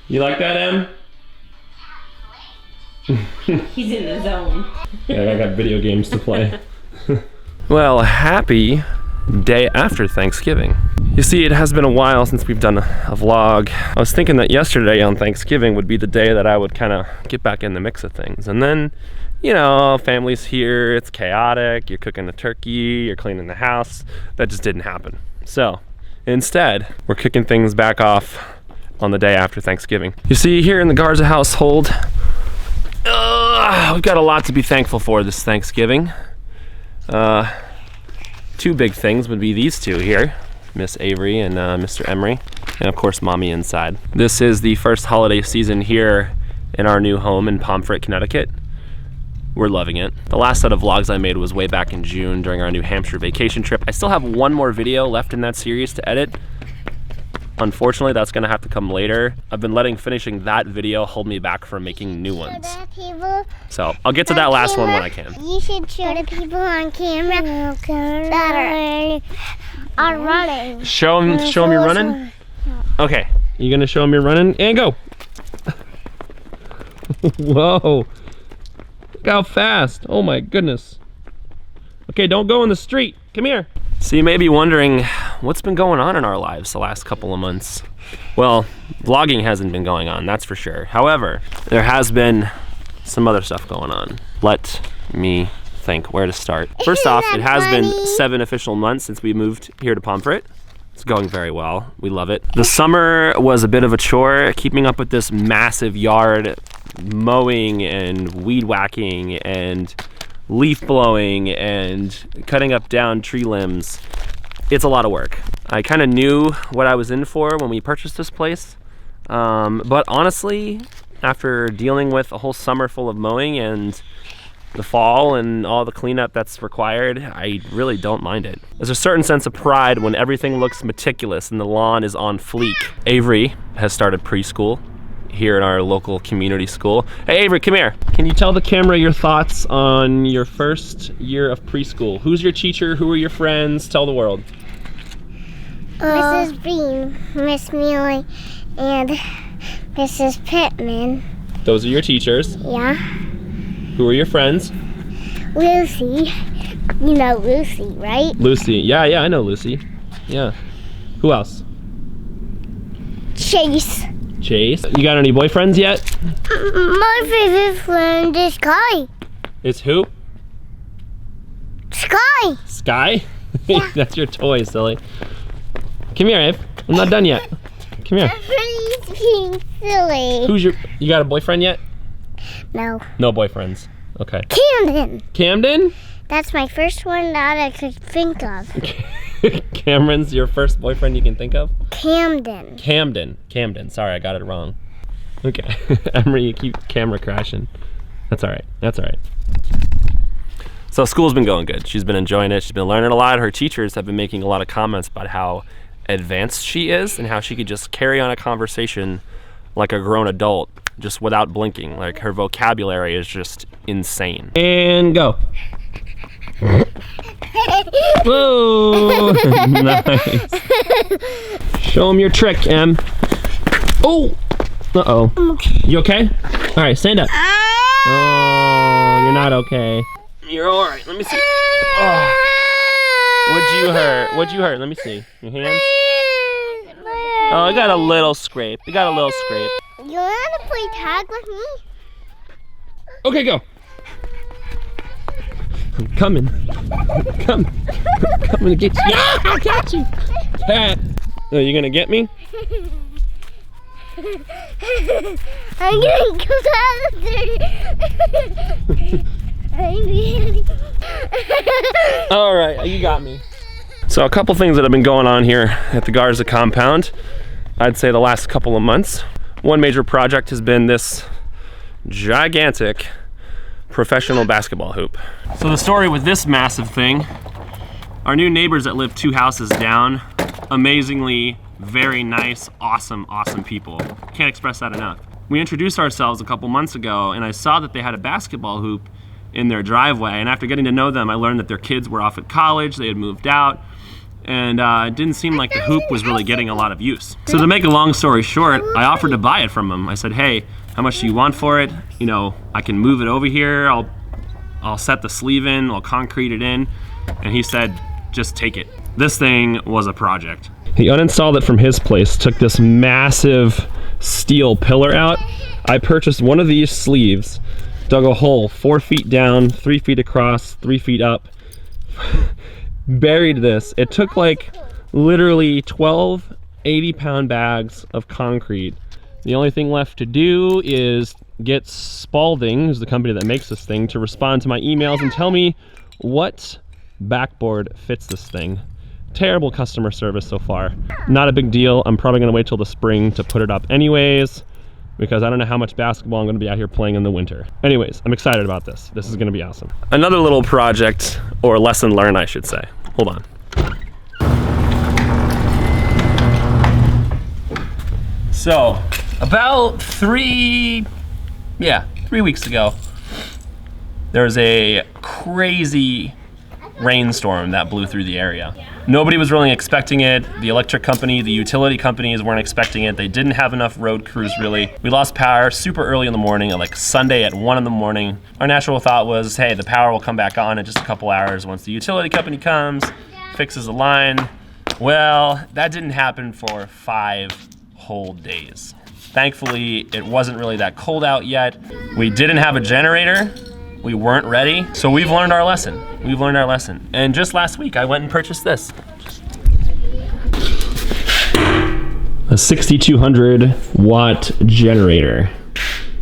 You like that, Em? He's in the zone. Yeah, I got video games to play. Well, happy day after Thanksgiving. You see, it has been a while since we've done a vlog. I was thinking that yesterday on Thanksgiving would be the day that I would kind of get back in the mix of things. And then, you know, family's here, it's chaotic, you're cooking a turkey, you're cleaning the house. That just didn't happen. So, instead, we're kicking things back off on the day after Thanksgiving. You see, here in the Garza household, we've got a lot to be thankful for this Thanksgiving. Two big things would be these two here, Miss Avery and Mr. Emery, and of course Mommy inside. This is the first holiday season here in our new home in Pomfret, Connecticut. We're loving it. The last set of vlogs I made was way back in June during our New Hampshire vacation trip. I still have one more video left in that series to edit. Unfortunately, that's gonna have to come later. I've been letting finishing that video hold me back from making new ones. So I'll get to that last one when I can. You should show the people on camera that are running. Show them you're running? Okay, you gonna show them you're running? And go! Whoa, look how fast. Oh my goodness. Okay, don't go in the street. Come here. So you may be wondering what's been going on in our lives the last couple of months. Well, vlogging hasn't been going on, that's for sure. However, there has been some other stuff going on. Let me think where to start. First off, it has been 7 official months since we moved here to Pomfret. It's going very well. We love it. The summer was a bit of a chore, keeping up with this massive yard, mowing and weed whacking and leaf blowing and cutting up down tree limbs. It's a lot of work. I kind of knew what I was in for when we purchased this place, but honestly, after dealing with a whole summer full of mowing and the fall and all the cleanup that's required, I really don't mind it. There's a certain sense of pride when everything looks meticulous and the lawn is on fleek. Avery has started preschool here in our local community school. Hey Avery, come here. Can you tell the camera your thoughts on your first year of preschool? Who's your teacher? Who are your friends? Tell the world. Mrs. Bean, Miss Mealy, and Mrs. Pittman. Those are your teachers. Yeah. Who are your friends? Lucy. You know Lucy, right? Lucy. Yeah, I know Lucy. Yeah. Who else? Chase. Chase. You got any boyfriends yet? My favorite friend is Sky. Is who? Sky. Sky? Yeah. That's your toy, silly. Come here, Abe. I'm not done yet. Come here. Everybody's being silly. You got a boyfriend yet? No. No boyfriends. Okay. Camden. Camden? That's my first one that I could think of. Cameron's your first boyfriend you can think of? Camden. Camden. Sorry, I got it wrong. Okay. Emery, you keep camera crashing. That's all right. So school's been going good. She's been enjoying it. She's been learning a lot. Her teachers have been making a lot of comments about how advanced she is and how she could just carry on a conversation like a grown adult just without blinking. Like her vocabulary is just insane. And go. Whoa, nice. Show him your trick, Em. Oh, uh-oh. Okay. You okay? All right, stand up. Oh, you're not okay. You're all right. Let me see. Oh. What'd you hurt? Let me see. Your hands? Oh, I got a little scrape. You want to play tag with me? Okay, go. I'm coming to get you. Yeah, I got you. Cat. Are you gonna get me? I'm gonna go All right, you got me. So a couple things that have been going on here at the Garza compound, I'd say the last couple of months. One major project has been this gigantic professional basketball hoop. So the story with this massive thing, our new neighbors that live 2 houses down, amazingly very nice, awesome people. Can't express that enough. We introduced ourselves a couple months ago and I saw that they had a basketball hoop in their driveway, and after getting to know them, I learned that their kids were off at college, they had moved out, and it didn't seem like the hoop was really getting a lot of use. So to make a long story short, I offered to buy it from him. I said, hey, how much do you want for it? You know, I can move it over here, I'll set the sleeve in, I'll concrete it in, and he said, just take it. This thing was a project. He uninstalled it from his place, took this massive steel pillar out. I purchased one of these sleeves, dug a hole 4 feet down, 3 feet across, 3 feet up, buried this. It took like literally 12 80-pound bags of concrete. The only thing left to do is get Spalding, who's the company that makes this thing, to respond to my emails and tell me what backboard fits this thing. Terrible customer service so far. Not a big deal. I'm probably gonna wait till the spring to put it up anyways, because I don't know how much basketball I'm gonna be out here playing in the winter. Anyways, I'm excited about this. This is gonna be awesome. Another little project, or lesson learned, I should say. Hold on. So, about 3 weeks ago, there was a crazy rainstorm that blew through the area. Nobody was really expecting it. The electric company, the utility companies weren't expecting it. They didn't have enough road crews really. We lost power super early in the morning, like Sunday at 1 in the morning. Our natural thought was, hey, the power will come back on in just a couple hours once the utility company comes, fixes the line. Well, that didn't happen for 5 whole days. Thankfully, it wasn't really that cold out yet. We didn't have a generator. We weren't ready, so we've learned our lesson. We've learned our lesson. And just last week, I went and purchased this. A 6,200 watt generator.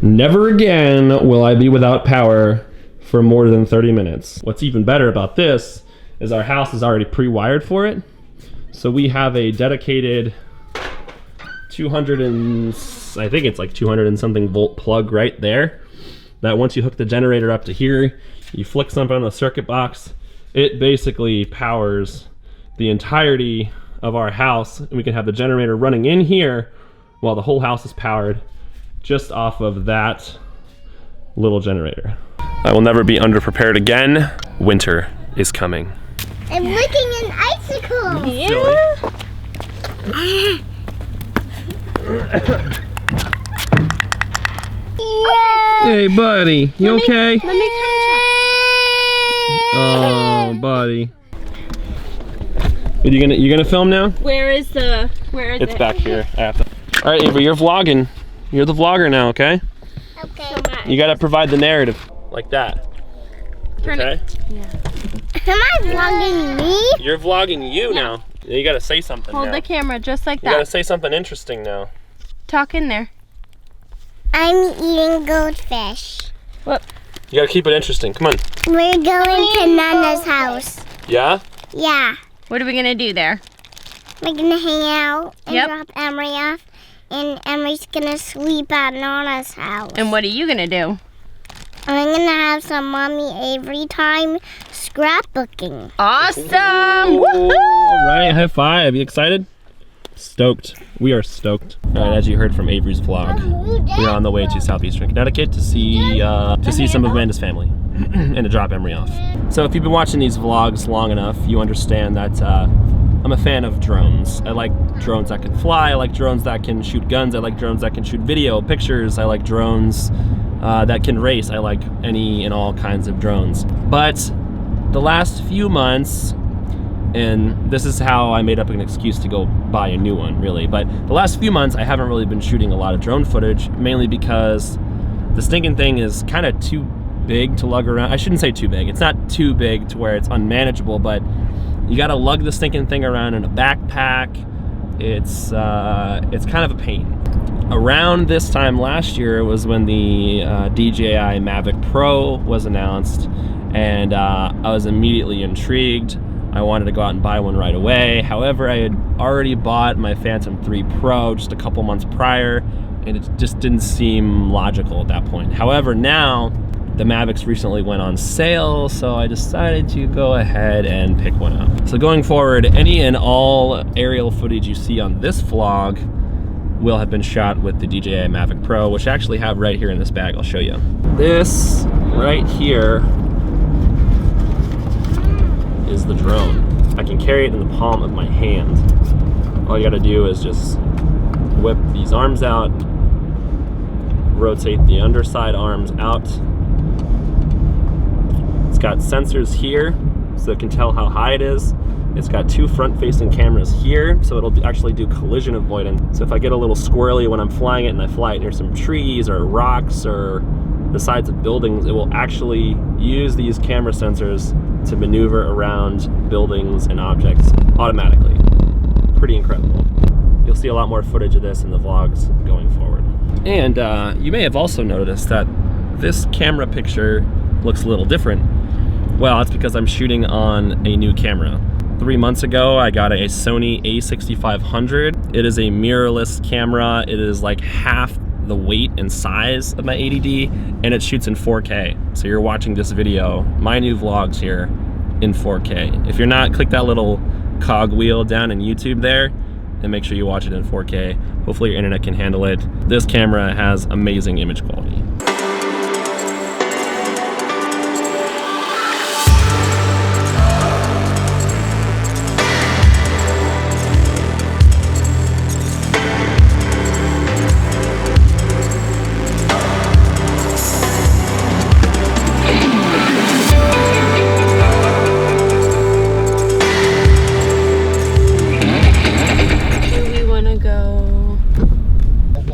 Never again will I be without power for more than 30 minutes. What's even better about this is our house is already pre-wired for it. So we have a dedicated 200 and, I think it's like 200 and something volt plug right there. That once you hook the generator up to here, you flick something on the circuit box, it basically powers the entirety of our house, and we can have the generator running in here while the whole house is powered just off of that little generator. I will never be underprepared again. Winter is coming. I'm licking an icicle. Yeah. Hey, buddy, you okay? Let me come check. Oh, buddy. You gonna film now? Where is it? It's back here. I have to. All right, Avery, you're vlogging. You're the vlogger now, okay? Okay. You gotta provide the narrative like that. Turn okay? it. Yeah. Am I vlogging me? You're vlogging you now. You gotta say something Hold now. the camera just like You gotta that. say something interesting now. Talk in there. I'm eating goldfish. What? You gotta keep it interesting. Come on. We're going to Nana's house. Yeah? Yeah. What are we gonna do there? We're gonna hang out and Yep. drop Emery off, and Emery's gonna sleep at Nana's house. And what are you gonna do? I'm gonna have some Mommy Avery time scrapbooking. Awesome! Ooh, Woohoo! all right, high five. You excited? Stoked. We are stoked. All right, as you heard from Avery's vlog, we're on the way to southeastern Connecticut to see some of Amanda's family and to drop Emery off. So if you've been watching these vlogs long enough, you understand that I'm a fan of drones. I like drones that can fly. I like drones that can shoot guns. I like drones that can shoot video, pictures. I like drones that can race. I like any and all kinds of drones. But the last few months, and this is how I made up an excuse to go buy a new one, really. But the last few months, I haven't really been shooting a lot of drone footage, mainly because the stinking thing is kind of too big to lug around. I shouldn't say too big. It's not too big to where it's unmanageable, but you gotta lug the stinking thing around in a backpack. It's kind of a pain. Around this time last year was when the DJI Mavic Pro was announced, and I was immediately intrigued. I wanted to go out and buy one right away. However, I had already bought my Phantom 3 Pro just a couple months prior, and it just didn't seem logical at that point. However, now the Mavics recently went on sale, so I decided to go ahead and pick one up. So going forward, any and all aerial footage you see on this vlog will have been shot with the DJI Mavic Pro, which I actually have right here in this bag. I'll show you. This right here is the drone. I can carry it in the palm of my hand. All you gotta do is just whip these arms out, rotate the underside arms out. It's got sensors here, so it can tell how high it is. It's got 2 front-facing cameras here, so it'll actually do collision avoidance. So if I get a little squirrely when I'm flying it and I fly it near some trees or rocks or the sides of buildings, it will actually use these camera sensors to maneuver around buildings and objects automatically. Pretty incredible. You'll see a lot more footage of this in the vlogs going forward. And you may have also noticed that this camera picture looks a little different. Well, it's because I'm shooting on a new camera. 3 months ago, I got a Sony A6500. It is a mirrorless camera. It is like half the weight and size of my 80D, and it shoots in 4K. So you're watching this video, my new vlogs here, in 4K. If you're not, click that little cog wheel down in YouTube there, and make sure you watch it in 4K. Hopefully your internet can handle it. This camera has amazing image quality.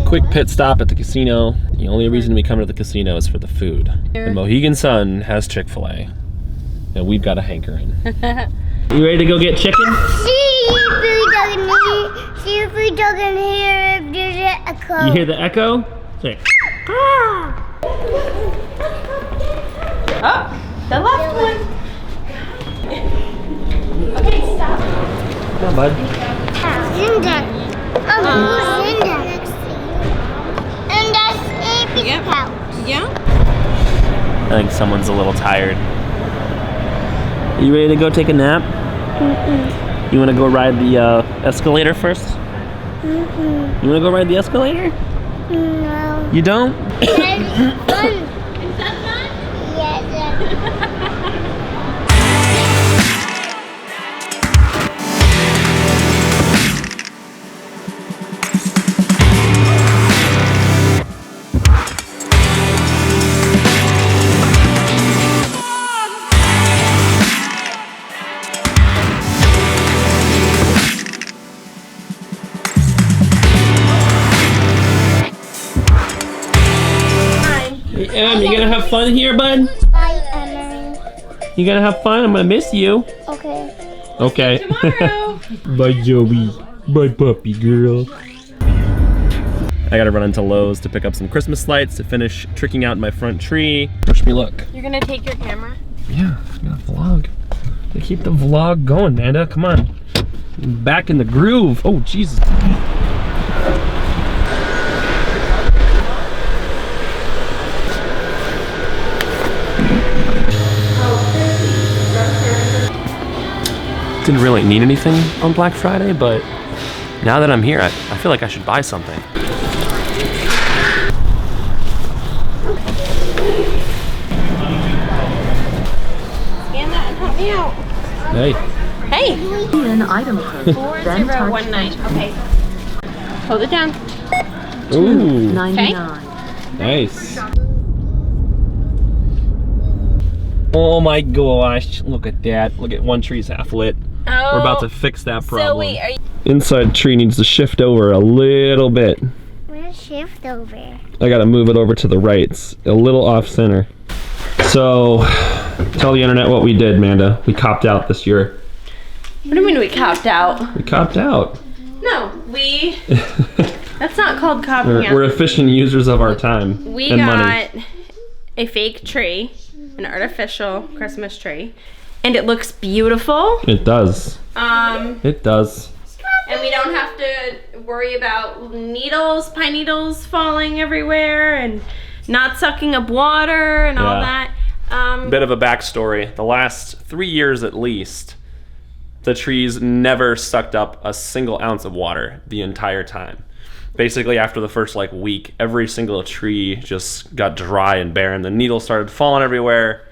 Quick pit stop at the casino. The only reason we come to the casino is for the food. The Mohegan Sun has Chick-fil-A, and we've got a hankering. You ready to go get chicken? See if we can hear if there's an echo. You hear the echo? Say. Oh, the left one. Okay, stop. Come on, bud. Linda. Oh, Linda. And that's Abby's house. Yeah. I think someone's a little tired. You ready to go take a nap? You want to go ride the escalator first? You want to go ride the escalator? No. You don't? Is that fun? Yes. Em, you gonna have fun here, bud? Bye, Emma. You gonna have fun? I'm gonna miss you. Okay. Okay. Tomorrow. Bye, Joby. Bye, puppy girl. I gotta run into Lowe's to pick up some Christmas lights to finish tricking out my front tree. Wish me luck. You're gonna take your camera? Yeah, I'm gonna vlog. To keep the vlog going, Amanda. Come on. Back in the groove. Oh, Jesus. Didn't really need anything on Black Friday, but now that I'm here, I feel like I should buy something. Scan that and help me out. Hey. Hey. An item code. 4019. Okay. Hold it down. Ooh, 99. nice. Oh my gosh, look at that. Look at one tree's half lit. Oh. We're about to fix that problem. So wait, are you... Inside tree needs to shift over a little bit. We'll shift over. I gotta move it over to the right. It's a little off center. So, tell the internet what we did, Amanda. We copped out this year. What do you mean we copped out? We copped out. No, we... That's not called copping out. We're efficient users of our time We and got money. a fake tree, an artificial Christmas tree, and it looks beautiful. It does. It does. And we don't have to worry about needles, pine needles falling everywhere and not sucking up water and all that. Bit of a backstory. The last 3 years at least, the trees never sucked up a single ounce of water the entire time. Basically, after the first week, every single tree just got dry and barren. The needles started falling everywhere.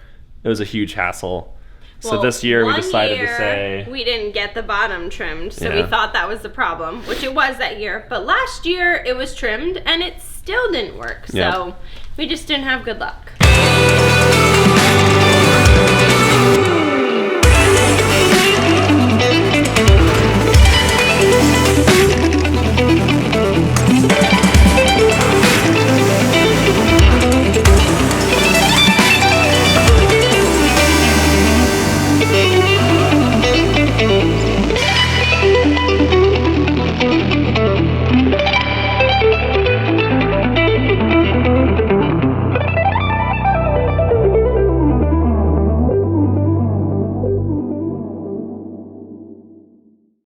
It was a huge hassle. So this year we one decided to year, say... we didn't get the bottom trimmed, so we Yeah. thought that was the problem, which it was that year. But last year it was trimmed and it still didn't work, so Yep. we just didn't have good luck.